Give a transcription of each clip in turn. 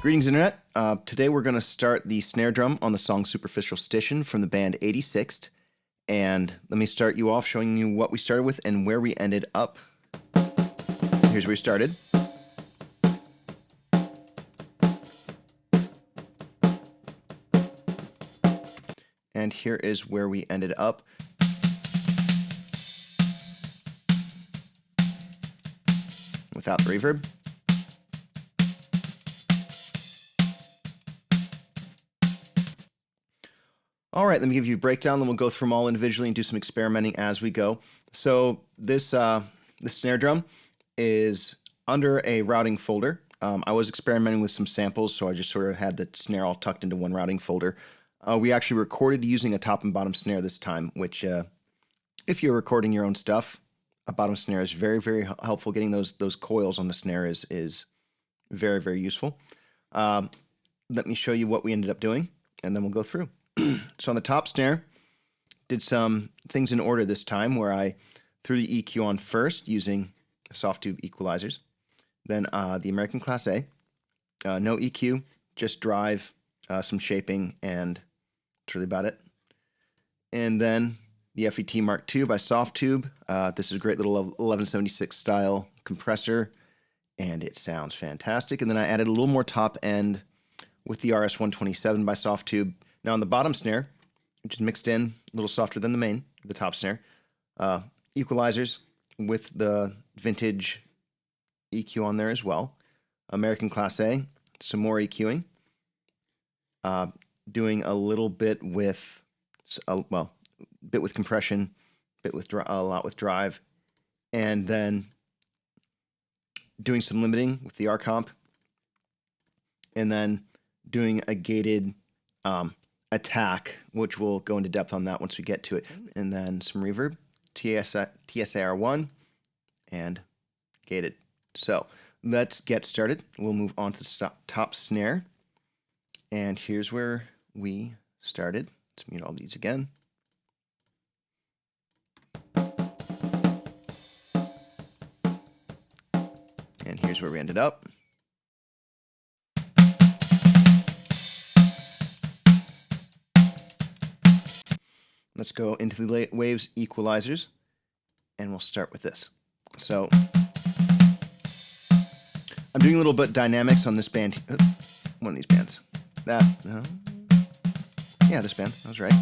Greetings, Internet. Today we're going to start the snare drum on the song Superficialstition from the band 86th. And let me start you off showing you what we started with and where we ended up. Here's where we started. And here is where we ended up. Without the reverb. All right, let me give you a breakdown, then we'll go through them all individually and do some experimenting as we go. So this snare drum is under a routing folder. I was experimenting with some samples, so I just sort of had the snare all tucked into one routing folder. We actually recorded using a top and bottom snare this time, which if you're recording your own stuff, a bottom snare is very, very helpful. Getting those coils on the snare is very, very useful. Let me show you what we ended up doing, and then we'll go through. So on the top snare, did some things in order this time, where I threw the EQ on first using Softube Equalizers, then the American Class A, no EQ, just drive, some shaping, and that's really about it. And then the FET MkII by Softube. This is a great little 1176 style compressor, and it sounds fantastic. And then I added a little more top end with the RS127 by Softube. Now on the bottom snare, which is mixed in, a little softer than the top snare, equalizers with the vintage EQ on there as well. American Class A, some more EQing. Doing a little bit with, bit with compression, a lot with drive, and then doing some limiting with the RComp, and then doing a gated attack, which we'll go into depth on that once we get to it, and then some reverb, TSAR1, and gated. So let's get started. We'll move on to the top snare, and here's where we started. Let's mute all these again. And here's where we ended up. Let's go into the waves equalizers, and we'll start with this. So I'm doing a little bit dynamics on this band, one of these bands. Yeah, this band, I was right.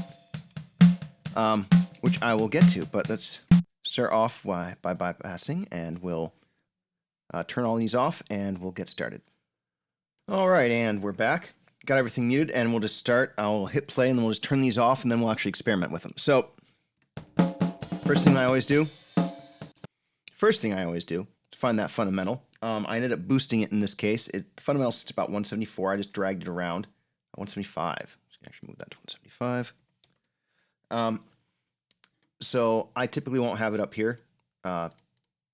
Which I will get to, but let's start off by bypassing, and we'll turn all these off, and we'll get started. All right, and we're back. Got everything muted, and we'll just start. I'll hit play, and then we'll just turn these off, and then we'll actually experiment with them. So, first thing I always do is find that fundamental. I ended up boosting it in this case. The fundamental sits about 174. I just dragged it around. 175. Just gonna actually move that to 175. So I typically won't have it up here.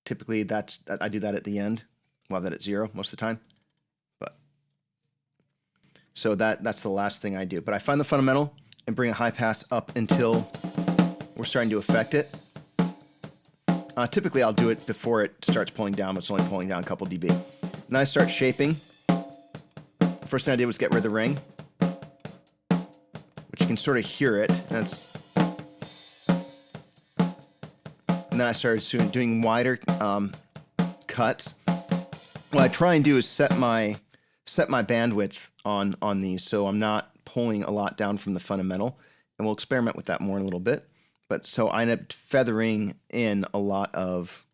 Typically, I do that at the end. We'll have that at 0 most of the time. So that's the last thing I do. But I find the fundamental and bring a high pass up until we're starting to affect it. Typically, I'll do it before it starts pulling down, but it's only pulling down a couple dB. Then I start shaping. The first thing I did was get rid of the ring, which you can sort of hear it. And then I started doing wider cuts. What I try and do is set my bandwidth on these, so I'm not pulling a lot down from the fundamental, and we'll experiment with that more in a little bit. But so I end up feathering in a lot of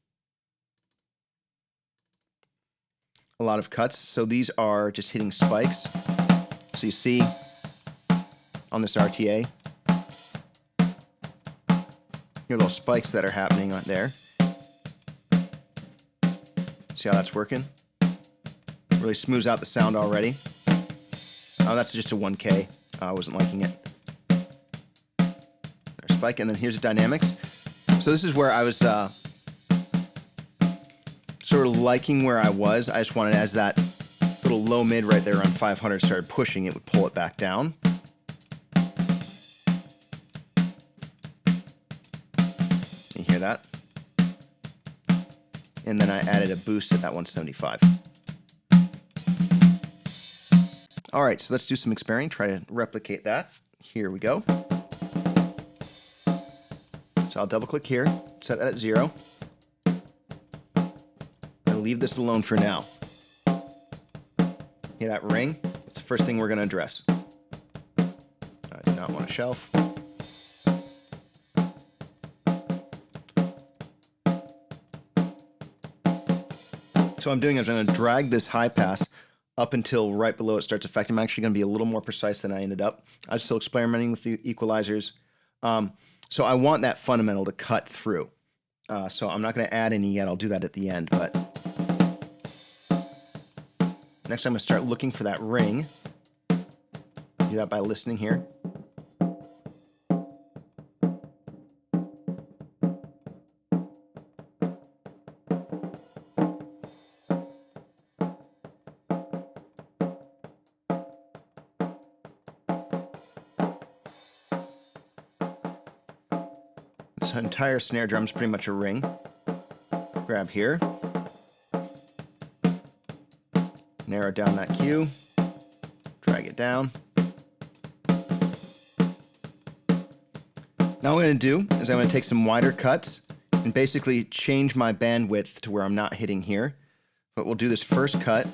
cuts. So these are just hitting spikes. So you see on this RTA, your little spikes that are happening on there. See how that's working? Really smooths out the sound already. That's just a 1K. I wasn't liking it. There's spike, and then here's the dynamics. So this is where I was sort of liking where I was. I just wanted, as that little low mid right there on 500 started pushing, it would pull it back down. You hear that? And then I added a boost at that 175. All right, so let's do some experimenting, try to replicate that. Here we go. So I'll double click here, set that at 0. And leave this alone for now. Hear that ring? It's the first thing we're going to address. I do not want a shelf. So what I'm doing is I'm going to drag this high pass up until right below it starts affecting. I'm actually going to be a little more precise than I ended up. I'm still experimenting with the equalizers. So I want that fundamental to cut through. So I'm not going to add any yet. I'll do that at the end. But next I'm going to start looking for that ring. Do that by listening here. This entire snare drum is pretty much a ring. Grab here. Narrow down that cue. Drag it down. Now what I'm going to do is I'm going to take some wider cuts and basically change my bandwidth to where I'm not hitting here. But we'll do this first cut.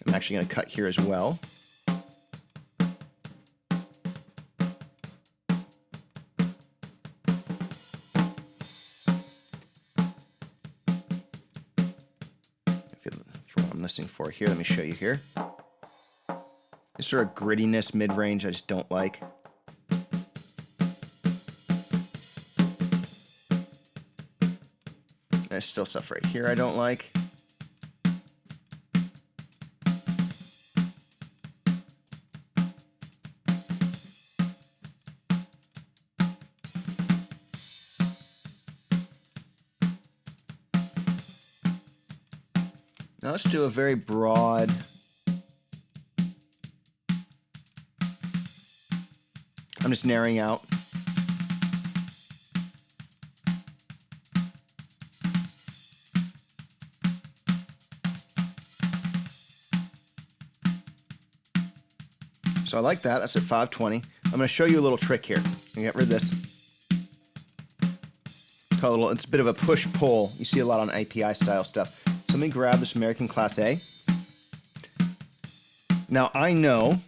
I'm actually going to cut here as well. For what I'm listening for here, let me show you here. This sort of grittiness mid-range I just don't like. There's still stuff right here I don't like. Now let's do a very broad. I'm just narrowing out. So I like that. That's at 520. I'm going to show you a little trick here. I'm going to get rid of this. It's a bit of a push-pull. You see a lot on API style stuff. So let me grab this American Class A. Now I know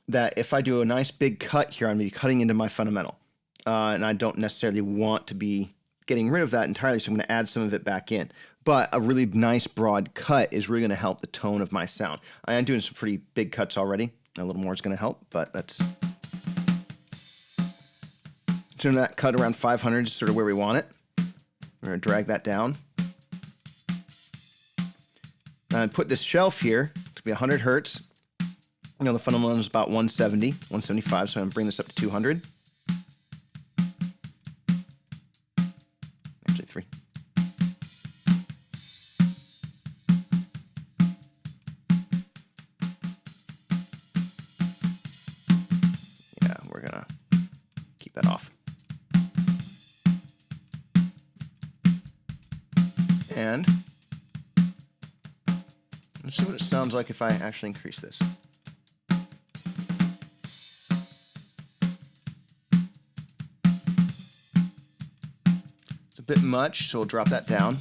that if I do a nice big cut here, I'm going to be cutting into my fundamental. And I don't necessarily want to be getting rid of that entirely, so I'm going to add some of it back in. But a really nice broad cut is really going to help the tone of my sound. I am doing some pretty big cuts already. A little more is going to help, but that's... So that cut around 500 is sort of where we want it. We're going to drag that down. And put this shelf here to be 100 hertz. You know, the fundamental is about 170, 175, so I'm going to bring this up to 200. Actually, 3. Yeah, we're going to keep that off. And let's see what it sounds like if I actually increase this. It's a bit much, so we'll drop that down.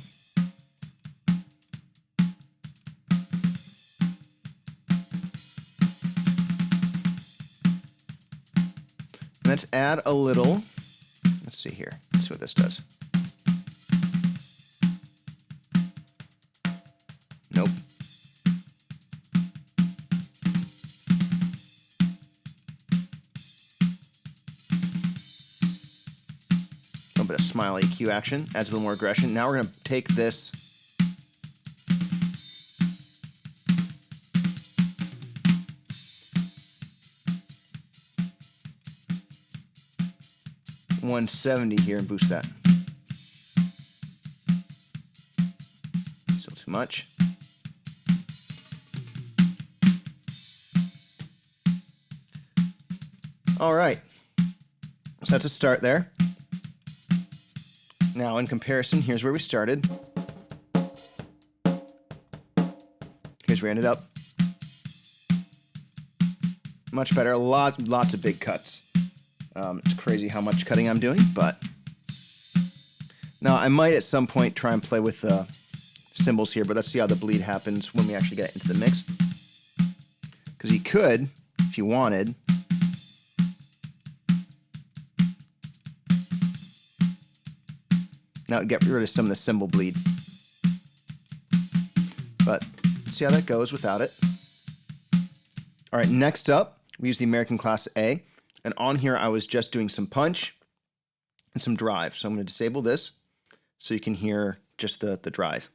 Let's add a little. Let's see here. Let's see what this does. Nope. A little bit of smiley EQ action, adds a little more aggression. Now we're going to take this $170 here and boost that. Still too much. All right, so that's a start there. Now in comparison, here's where we started. here's where we ended up. Much better. Lots of big cuts. It's crazy how much cutting I'm doing, but now I might at some point try and play with the cymbals here, but let's see how the bleed happens when we actually get into the mix. Because you could, if you wanted, now get rid of some of the cymbal bleed. But let's see how that goes without it. All right, next up, we use the American Class A. And on here, I was just doing some punch and some drive. So I'm going to disable this so you can hear just the drive.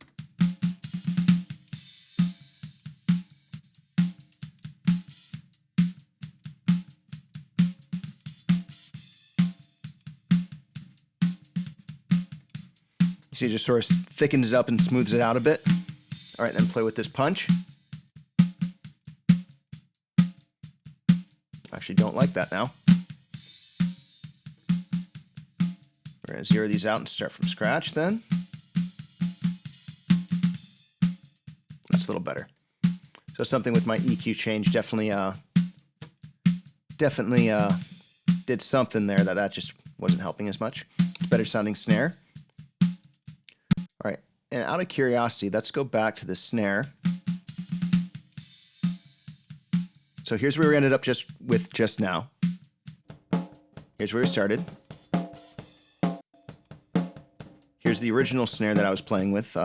You see, it just sort of thickens it up and smooths it out a bit. All right, then play with this punch. Actually don't like that now. We're going to zero these out and start from scratch then. That's a little better. So something with my EQ change definitely did something there that just wasn't helping as much. It's better sounding snare. All right, and out of curiosity, let's go back to the snare. So here's where we ended up just now. Here's where we started. Here's the original snare that I was playing with.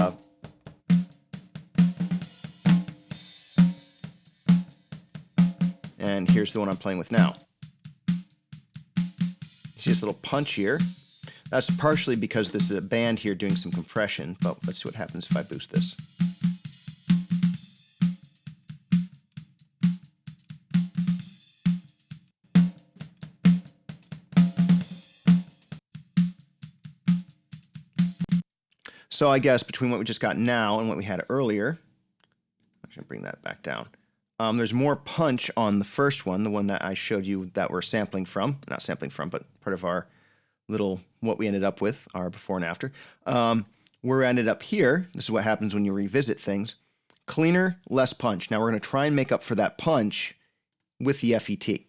And here's the one I'm playing with now. You see this little punch here? That's partially because this is a band here doing some compression, but let's see what happens if I boost this. So I guess between what we just got now and what we had earlier, I'm going to bring that back down. There's more punch on the first one, the one that I showed you that we're sampling from. Not sampling from, but part of our little, what we ended up with, our before and after. Where we ended up here, this is what happens when you revisit things. Cleaner, less punch. Now we're going to try and make up for that punch with the FET.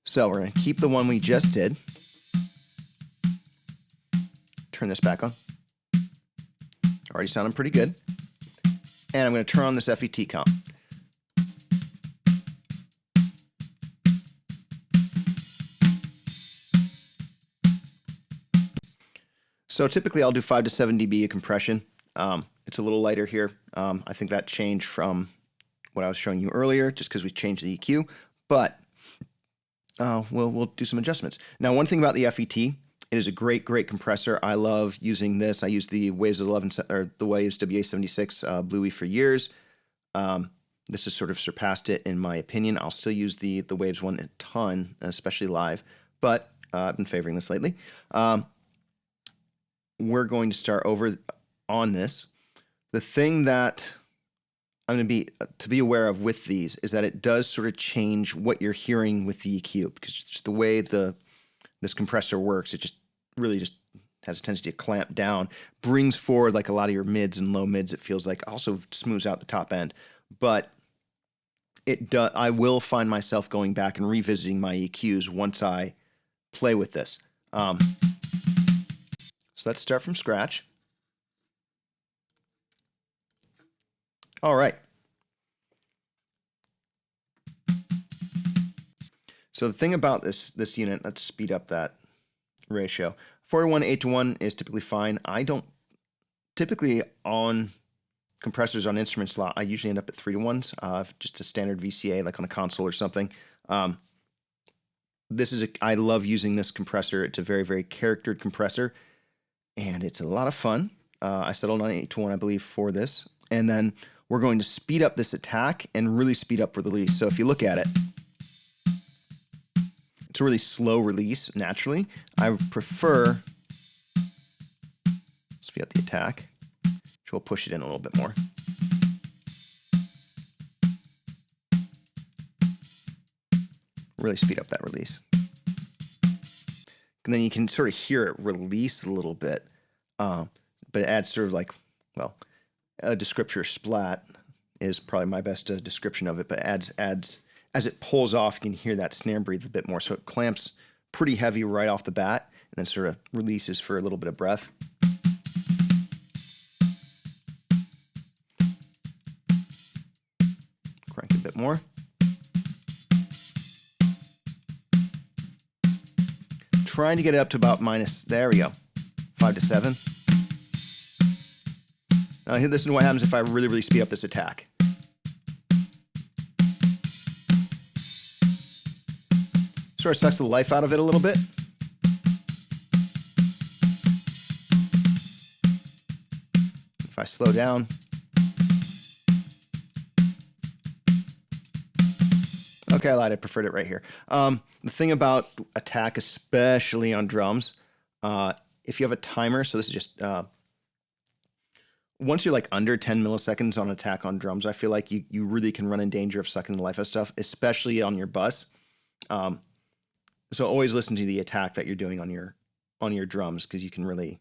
So we're going to keep the one we just did. Turn this back on. Already sounding pretty good. And I'm going to turn on this FET comp. So typically I'll do 5 to 7 dB of compression. It's a little lighter here. I think that changed from what I was showing you earlier just because we changed the EQ. But we'll do some adjustments. Now, one thing about the FET, it is a great compressor. I love using this. I use the Waves 11 or the Waves WA76 Bluey for years. This has sort of surpassed it in my opinion. I'll still use the Waves one a ton, especially live, but I've been favoring this lately. We're going to start over on this. The thing that I'm going to be aware of with these is that it does sort of change what you're hearing with the EQ, because just the way this compressor works, it just really just has a tendency to clamp down, brings forward like a lot of your mids and low mids, it feels like, also smooths out the top end. But I will find myself going back and revisiting my EQs once I play with this. So let's start from scratch. All right. So the thing about this unit, let's speed up that ratio. 4:1, 8:1 is typically fine. I don't typically on compressors on instrument slot, I usually end up at 3:1s, just a standard VCA like on a console or something. I love using this compressor. It's a very charactered compressor, and it's a lot of fun. I settled on 8:1, I believe, for this. And then we're going to speed up this attack and really speed up for the release. So if you look at it, it's a really slow release naturally. I prefer speed up the attack, which will push it in a little bit more. Really speed up that release. And then you can sort of hear it release a little bit, but it adds sort of like, well, a descriptor splat is probably my best description of it, but as it pulls off, you can hear that snare breathe a bit more. So it clamps pretty heavy right off the bat and then sort of releases for a little bit of breath. Crank it a bit more. Trying to get it up to about there we go, 5 to 7. Now this is what happens if I really, really speed up this attack. Sort of sucks the life out of it a little bit. If I slow down. Okay, I lied. I preferred it right here. The thing about attack, especially on drums, if you have a timer, so this is just once you're like under 10 milliseconds on attack on drums, I feel like you really can run in danger of sucking the life out of stuff, especially on your bus. So always listen to the attack that you're doing on your drums, because you can really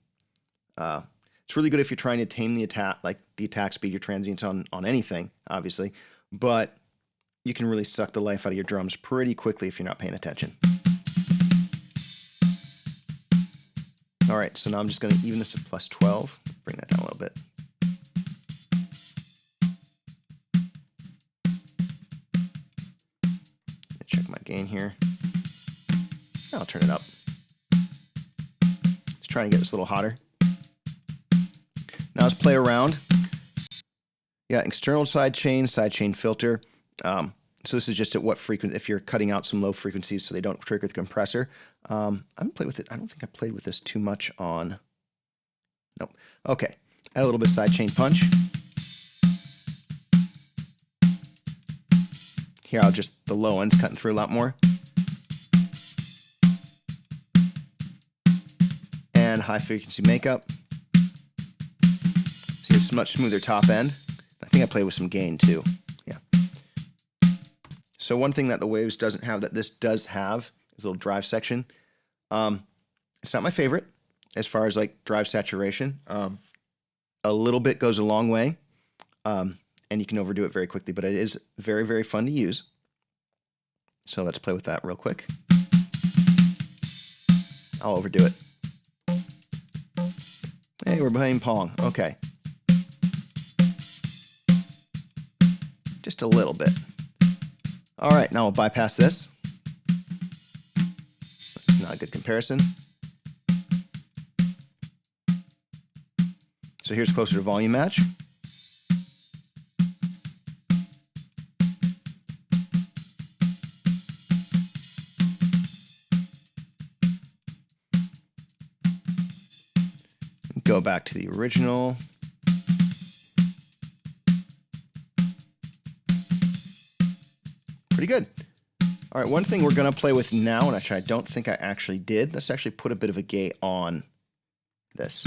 it's really good if you're trying to tame the attack, like the attack speed, your transients on anything, obviously, but you can really suck the life out of your drums pretty quickly if you're not paying attention. All right, so now I'm just going to even this at plus 12, bring that down a little bit. Check my gain here. I'll turn it up. Just trying to get this a little hotter. Now let's play around. Yeah, external sidechain filter. So this is just at what frequency, if you're cutting out some low frequencies so they don't trigger the compressor. I haven't played with it. I don't think I played with this too much on. Nope. Okay. Add a little bit of sidechain punch. Here, I'll just, the low end's cutting through a lot more. And high frequency makeup. See, it's a much smoother top end. I think I played with some gain too. Yeah. So one thing that the Waves doesn't have that this does have is a little drive section. It's not my favorite as far as like drive saturation. A little bit goes a long way, and you can overdo it very quickly, but it is very, very fun to use. So let's play with that real quick. I'll overdo it. Hey, we're playing Pong. Okay. Just a little bit. All right, now we'll bypass this. That's not a good comparison. So here's closer to volume match. Go back to the original. Pretty good. All right, one thing we're going to play with now, and actually I don't think I actually did, let's actually put a bit of a gate on this.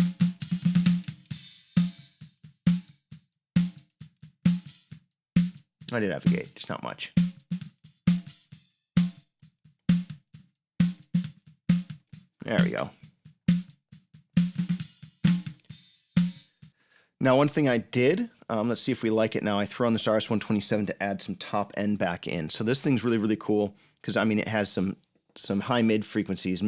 I did have a gate, just not much. There we go. Now, one thing I did, let's see if we like it now. I throw on this RS127 to add some top end back in. So this thing's really, really cool because, I mean, it has some high mid frequencies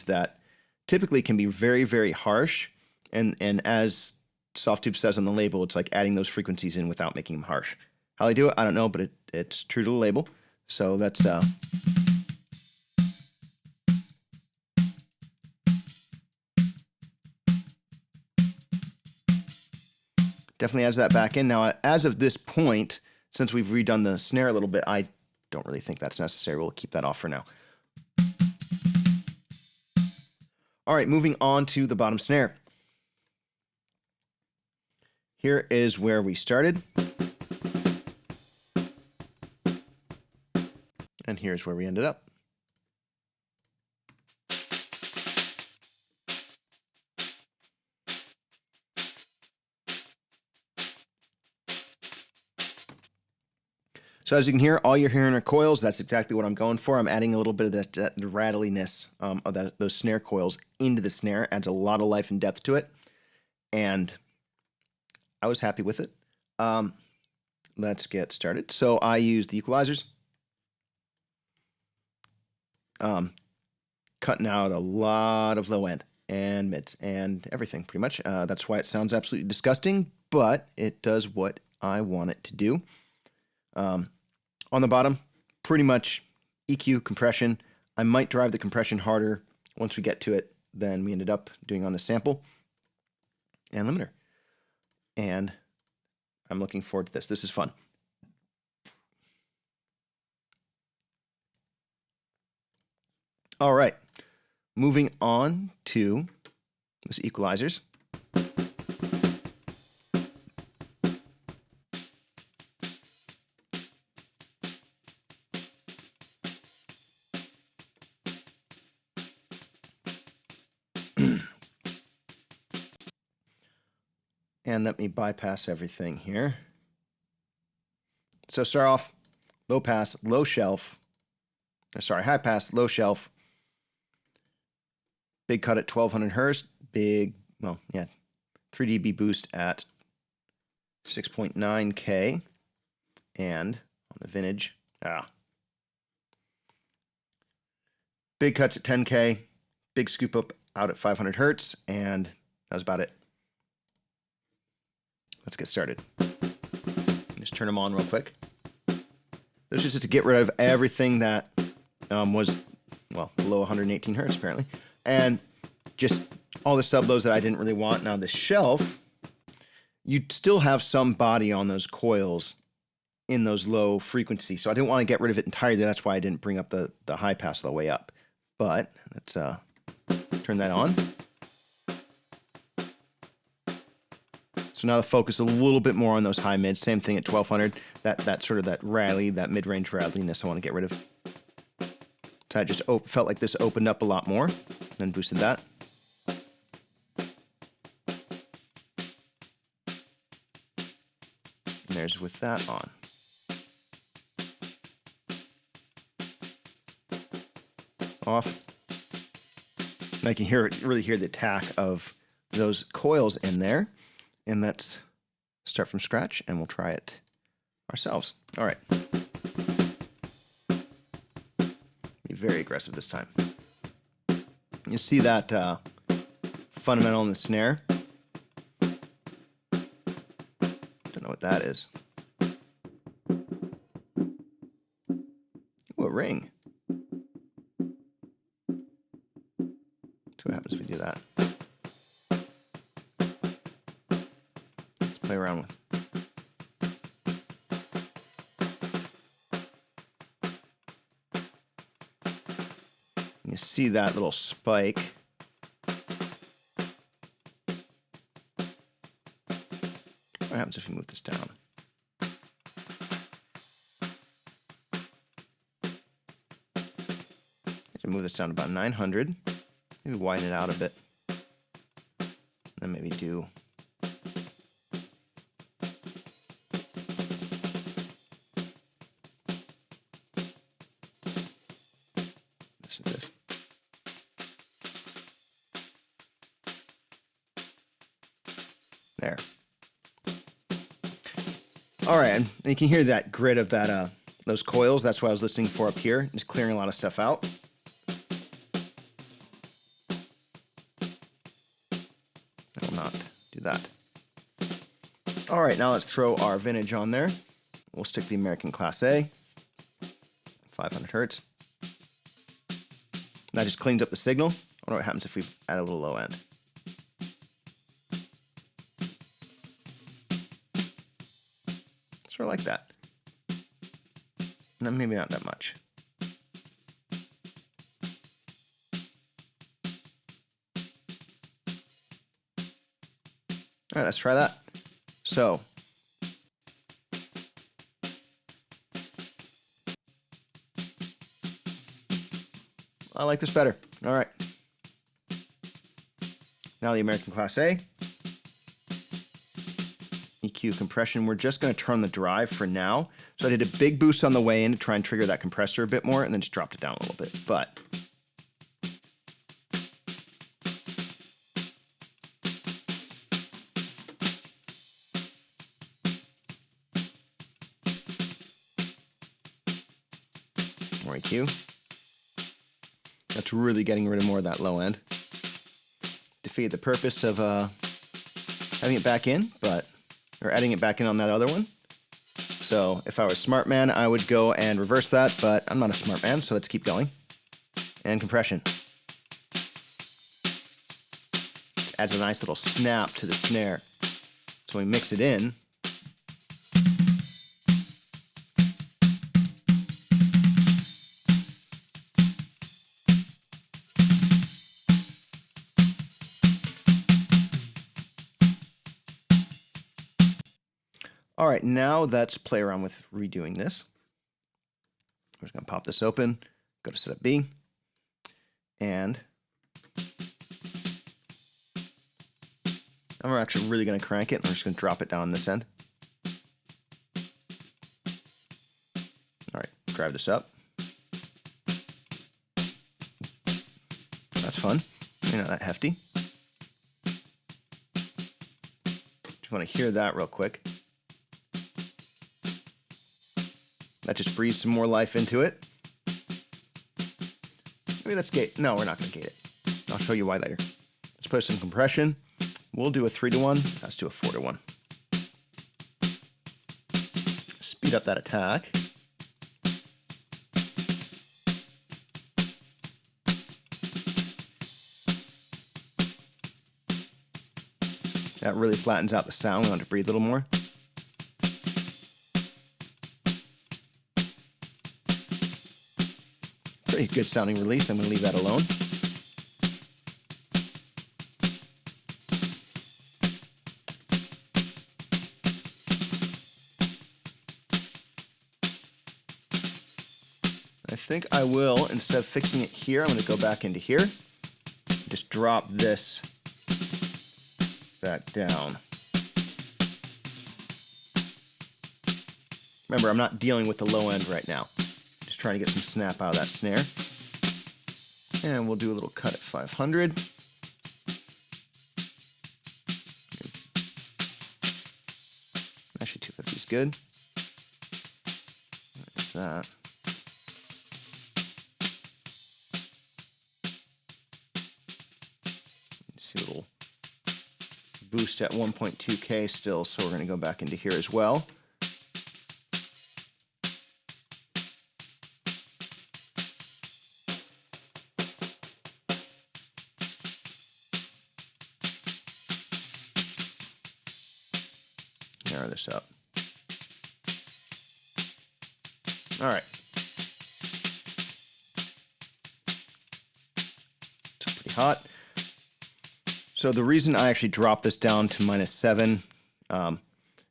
that typically can be very, very harsh. And as Softube says on the label, it's like adding those frequencies in without making them harsh. How they do it, I don't know, but it's true to the label. So that's... Definitely adds that back in. Now, as of this point, since we've redone the snare a little bit, I don't really think that's necessary. We'll keep that off for now. All right, moving on to the bottom snare. Here is where we started. And here's where we ended up. So as you can hear, all you're hearing are coils. That's exactly what I'm going for. I'm adding a little bit of that rattliness of those snare coils into the snare. Adds a lot of life and depth to it. And I was happy with it. let's get started. So I use the equalizers. Cutting out a lot of low end and mids and everything pretty much. That's why it sounds absolutely disgusting, but it does what I want it to do. On the bottom, pretty much EQ, compression. I might drive the compression harder once we get to it than we ended up doing on the sample. And limiter. And I'm looking forward to this. This is fun. All right, moving on to those equalizers. And let me bypass everything here. So start off, low pass, low shelf. Sorry, high pass, low shelf. Big cut at 1200 hertz. Big, well, yeah, 3 dB boost at 6.9K. And on the vintage, big cuts at 10K. Big scoop up out at 500 hertz. And that was about it. Let's get started. Just turn them on real quick. This is just to get rid of everything that was, well, below 118 hertz apparently. And just all the sub-lows that I didn't really want. Now the shelf, you'd still have some body on those coils in those low frequencies. So I didn't want to get rid of it entirely. That's why I didn't bring up the high pass all the way up. But let's turn that on. So now the focus is a little bit more on those high mids. Same thing at 1200. That sort of that rally, that mid-range rattliness I want to get rid of. So I just felt like this opened up a lot more, then boosted that. And there's with that on. Off. And I can really hear the attack of those coils in there. And let's start from scratch, and we'll try it ourselves. All right. Be very aggressive this time. You see that fundamental in the snare? Don't know what that is. Ooh, a ring. See what happens if we do that. Play around with. You see that little spike. What happens if you move this down? I can move this down to about 900. Maybe widen it out a bit. And then maybe do this. There. All right, and you can hear that grit of that those coils. That's what I was listening for up here. Just clearing a lot of stuff out. I will not do that. All right, now let's throw our vintage on there. We'll stick the American Class A, 500 hertz. That just cleans up the signal. I wonder what happens if we add a little low end. Sort of like that. No, maybe not that much. All right, let's try that. So, I like this better. All right. Now the American Class A. EQ compression. We're just going to turn the drive for now. So I did a big boost on the way in to try and trigger that compressor a bit more, and then just dropped it down a little bit. But more EQ. That's really getting rid of more of that low end. Defeated the purpose of having it back in, or adding it back in on that other one. So if I was a smart man, I would go and reverse that, but I'm not a smart man, so let's keep going. And compression. Adds a nice little snap to the snare. So when we mix it in, all right, now let's play around with redoing this. I'm just going to pop this open, go to setup B, and I'm actually really going to crank it. I'm just going to drop it down on this end. All right, drive this up. That's fun. Not that hefty. Just want to hear that real quick. That just breathes some more life into it. Maybe let's gate. No, we're not going to gate it. I'll show you why later. Let's put some compression. We'll do a 3-to-1. Let's do a 4-to-1. Speed up that attack. That really flattens out the sound. We want to breathe a little more. Pretty good sounding release. I'm going to leave that alone. I think I will, instead of fixing it here, I'm going to go back into here. Just drop this back down. Remember, I'm not dealing with the low end right now. Just trying to get some snap out of that snare. And we'll do a little cut at 500. Actually, 250 is good. Like that. See a little boost at 1.2K still, so we're going to go back into here as well. Narrow this up. All right. It's pretty hot. So the reason I actually dropped this down to -7,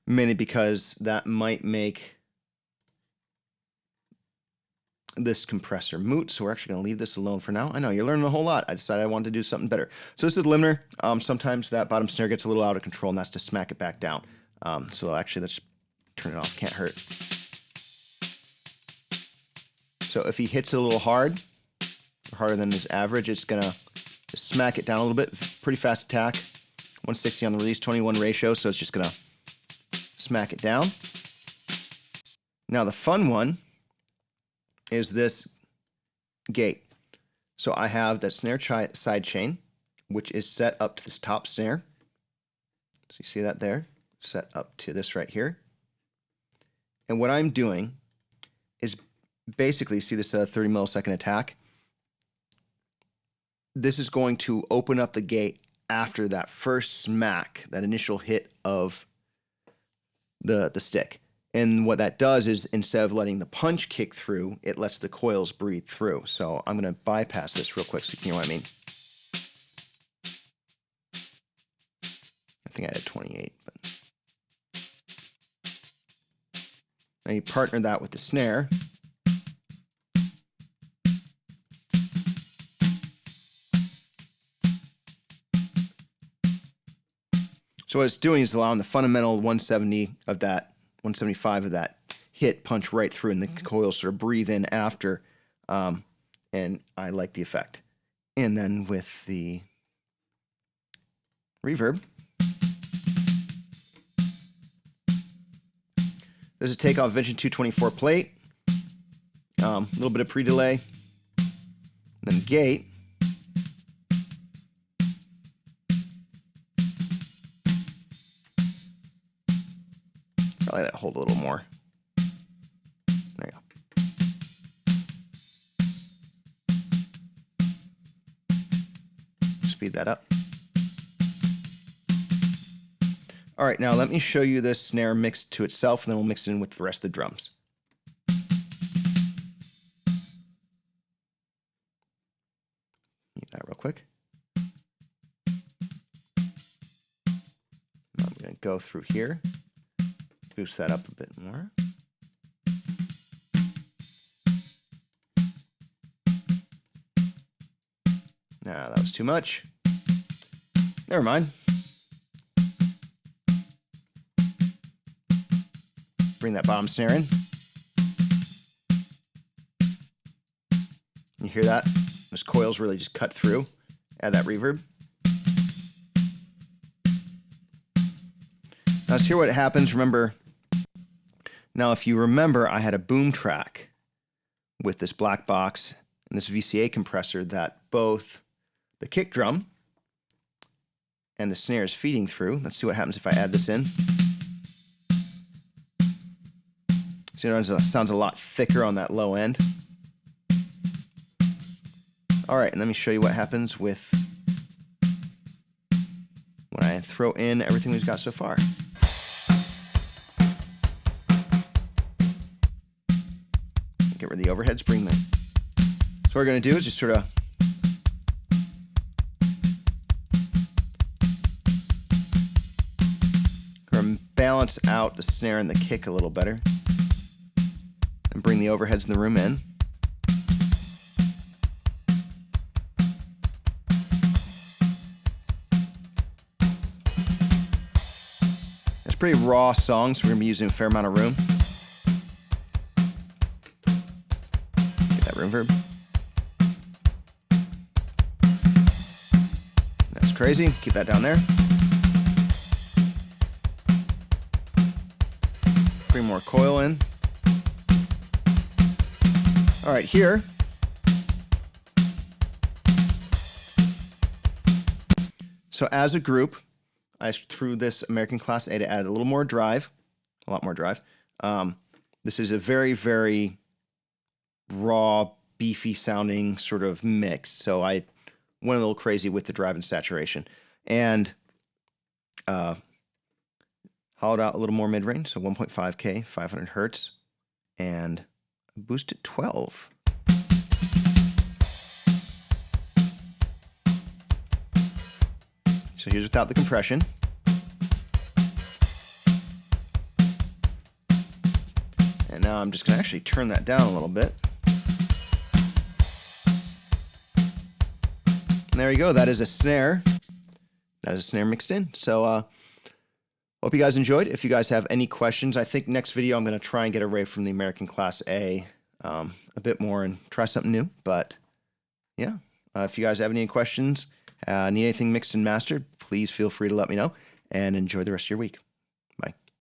mainly because that might make this compressor moot. So we're actually going to leave this alone for now. I know you're learning a whole lot. I decided I wanted to do something better. So this is the limiter. Sometimes that bottom snare gets a little out of control, and that's to smack it back down. So actually, let's turn it off. Can't hurt. So if he hits it a little hard, harder than his average, it's going to smack it down a little bit. Pretty fast attack. 160 on the release, 21 ratio, so it's just going to smack it down. Now the fun one is this gate. So I have that snare sidechain, which is set up to this top snare. So you see that there? Set up to this right here. And what I'm doing is basically, see this 30 millisecond attack? This is going to open up the gate after that first smack, that initial hit of the stick. And what that does is, instead of letting the punch kick through, it lets the coils breathe through. So I'm going to bypass this real quick so you can hear what I mean. I think I had 28, but now you partner that with the snare. So what it's doing is allowing the fundamental 170 of that, 175 of that hit punch right through, and the coils sort of breathe in after. And I like the effect. And then with the reverb, there's a takeoff Vision 224 plate. A little bit of pre-delay, then gate. Probably let it hold a little more. There you go. Speed that up. All right, now let me show you this snare mixed to itself, and then we'll mix it in with the rest of the drums. Need that real quick. I'm going to go through here, boost that up a bit more. Nah, that was too much. Never mind. Bring that bottom snare in. You hear that? Those coils really just cut through. Add that reverb. Now let's hear what happens. Remember, now if you remember, I had a boom track with this black box and this VCA compressor that both the kick drum and the snare is feeding through. Let's see what happens if I add this in. So it sounds a lot thicker on that low end. All right, and let me show you what happens with when I throw in everything we've got so far. Get rid of the overheads, bring them in. So what we're going to do is just sort of balance out the snare and the kick a little better. And bring the overheads in the room in. It's a pretty raw song, so we're going to be using a fair amount of room. Get that reverb. That's crazy. Keep that down there. Bring more coil in. All right, here. So as a group, I threw this American Class A to add a little more drive, a lot more drive. This is a very, very raw, beefy sounding sort of mix. So I went a little crazy with the drive and saturation. And hollowed out a little more mid-range, so 1.5K, 500 hertz, and boosted 12. So here's without the compression. And now I'm just going to actually turn that down a little bit. And there you go. That is a snare. That is a snare mixed in. So hope you guys enjoyed. If you guys have any questions, I think next video I'm going to try and get away from the American Class A a bit more and try something new. But yeah, if you guys have any questions, need anything mixed and mastered, please feel free to let me know, and enjoy the rest of your week.